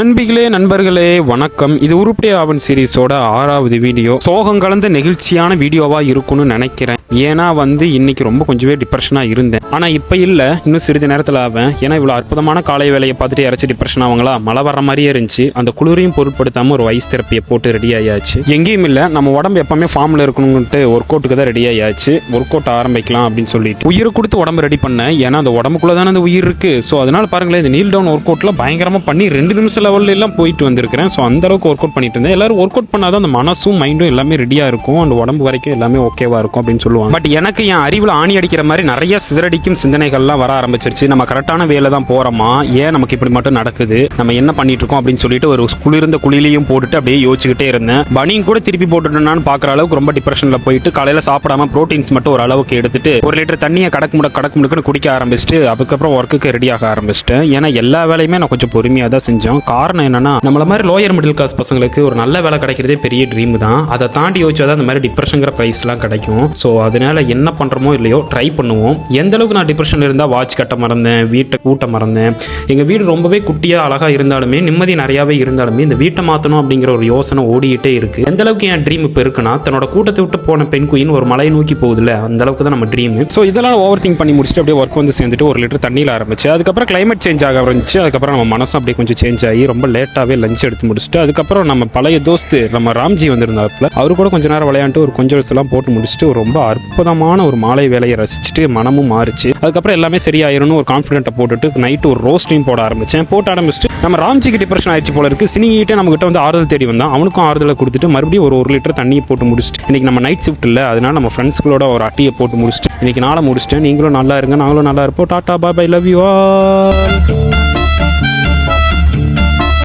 நண்பர்களே வணக்கம். இது உருப்படி ஆவன் சீரிஸோட 6வது வீடியோ. சோகம் கலந்த நெகிழ்ச்சியான வீடியோவா இருக்கும்னு நினைக்கிறேன். ஏன்னா இன்னைக்கு ரொம்ப கொஞ்சமே டிப்ரெஷனா இருந்தேன். ஆனா இப்ப இல்ல, இன்னும் சிறிது நேரத்தில் ஆவேன். ஏன்னா இவ்வளவு அற்புதமான காலை வேலையை பார்த்துட்டு இறச்சி டிப்ரெஷன் ஆவாங்களா, மழை வர மாதிரியே இருந்துச்சு. அந்த குளிரையும் பொருட்படுத்தாம ஒரு வைஸ் தெரப்பியை போட்டு ரெடி ஆயாச்சு. எங்கேயும் இல்ல, நம்ம உடம்பு எப்பவுமே ஃபார்ம்ல இருக்கணும்ட்டு ஒர்க் அவுட்டுக்கு தான் ரெடி ஆயாச்சு. ஒர்க் அவுட் ஆரம்பிக்கலாம் அப்படின்னு சொல்லிட்டு உயிரை கொடுத்து உடம்பு ரெடி பண்ணேன். ஏன்னா அந்த உடம்புக்குள்ள தானே அந்த உயிர் இருக்கு. ஸோ அதனால பாருங்களேன், இந்த நீல் டவுன் ஒர்க் அவுட்ல பயங்கரமா பண்ணி 2 நிமிஷம் லெவல்ல எல்லாம் போயிட்டு வந்திருக்கிறேன். ஸோ அந்த அளவுக்கு ஒர்க் அவுட் பண்ணிட்டு இருந்தேன். எல்லாரும் ஒர்க் அவுட் பண்ணாதான் அந்த மனசும் மைண்டும் எல்லாமே ரெடியா இருக்கும், அந்த உடம்பு வரைக்கும் எல்லாமே ஓகேவா இருக்கும் அப்படின்னு சொல்லுவாங்க. பட் எனக்கு என் அறிவில் ஆணி அடிக்கிற மாதிரி நிறைய சிதறடிக்கும் சிந்தனைகள்லாம் வர ஆரம்பிச்சிருச்சு. நம்ம கரெக்டான வேலை தான் போறோமா, ஏன் நமக்கு இப்படி மட்டும் நடக்குது, நம்ம என்ன பண்ணிட்டு இருக்கோம் அப்படின்னு சொல்லிட்டு ஒரு குளிர்ந்த குளிலையும் போட்டுட்டு அப்படியே யோசிச்சுக்கிட்டே இருந்தேன். பனியும் கூட திருப்பி போட்டுட்டேன்னு பாக்குற அளவுக்கு ரொம்ப டிப்ரெஷன்ல போயிட்டு காலையில சாப்பிடாம ப்ரோட்டீன்ஸ் மட்டும் ஒரு அளவுக்கு எடுத்துட்டு 1 லிட்டர் தண்ணியை கடக்கு முடுக்குன்னு குடிக்க ஆரம்பிச்சுட்டு அதுக்கப்புறம் ஒர்க்குக்கு ரெடி ஆக ஆரம்பிச்சிட்டேன். ஏன்னா எல்லா வேலையுமே நான் கொஞ்சம் பொறுமையாக தான் செஞ்சோம். காரணம் என்னன்னா, நம்மள மாதிரி லோயர் மிடில் கிளாஸ் பசங்களுக்கு ஒரு நல்ல வேலை கிடைக்கிறதே பெரிய ட்ரீம் தான். அதை தாண்டி யோசிச்சாதான் அந்த மாதிரி டிப்ரெஷன்ங்கிற ப்ரைஸ்லாம் கிடைக்கும். ஸோ அதனால என்ன பண்றோமோ இல்லையோ ட்ரை பண்ணுவோம். எந்த அளவுக்கு நான் டிப்ரெஷன் இருந்தால் வாட்ச் கட்ட மறந்தேன், வீட்டை கூட்ட மறந்தேன். எங்கள் வீடு ரொம்பவே குட்டியாக அழகாக இருந்தாலுமே நிம்மதி நிறையாவே இருந்தாலுமே இந்த வீட்டை மாற்றணும் அப்படிங்கிற ஒரு யோசனை ஓடிக்கிட்டே இருக்கு. எந்த அளவுக்கு என் ட்ரீம் இப்போ இருக்குன்னா, தன்னோட கூட்டத்தை விட்டு போன பெண் குயின் ஒரு மலையை நோக்கி போகுதுல்ல, அந்த அளவுக்கு தான் நம்ம ட்ரீம். ஸோ இதெல்லாம் ஓவர் திங்க் பண்ணி முடிச்சுட்டு அப்படியே ஒர்க் வந்து சேர்ந்துட்டு 1 லிட்டர் தண்ணியில் ஆரம்பிச்சு. அதுக்கப்புறம் கிளைமேட் சேஞ்ச் ஆக ஆரம்பிச்சு. அதுக்கப்புறம் நம்ம மனசும் அப்படியே கொஞ்சம் சேஞ்ச் ஆகி ரொம்ப லேட்டாகவே லஞ்ச் எடுத்து முடிச்சுட்டு அதுக்கப்புறம் நம்ம பழைய தோஸ்து நம்ம ராம்ஜி வந்திருந்தாப்புல, அவரு கூட கொஞ்ச நேரம் விளையாண்டு ஒரு கொஞ்சம் எல்லாம் போட்டு முடிச்சுட்டு ரொம்ப அற்புதமான ஒரு மாலை வேலையை ரசிச்சுட்டு மனமும் மாறிச்சு. அதுக்கப்புறம் எல்லாமே சரியாயிரும்னு ஒரு கான்ஃபிடென்ட்டை போட்டுட்டு நைட்டு ஒரு ரோஸ்டையும் போட ஆரம்பிச்சுட்டு நம்ம ராம்ஜிக்கு டிப்ரெஷன் ஆயிடுச்சு போல இருக்கு. சினிகிட்டே நம்ம கிட்ட வந்து ஆறுதல் தேடி வந்தான். அவனுக்கும் ஆறுதலை கொடுத்துட்டு மறுபடியும் ஒரு 1 லிட்டர் தண்ணியை போட்டு முடிச்சுட்டு இன்னைக்கு நம்ம நைட் ஷிஃப்ட் இல்லை, அதனால நம்ம ஃப்ரெண்ட்ஸ்களோட ஒரு அட்டியை போட்டு முடிச்சுட்டு இன்னைக்கு நாளை முடிச்சுட்டேன். நீங்களும் நல்லா இருங்க, நாங்களும் நல்லா இருப்போம். டாடா பாய், லவ் யூ ஆல்.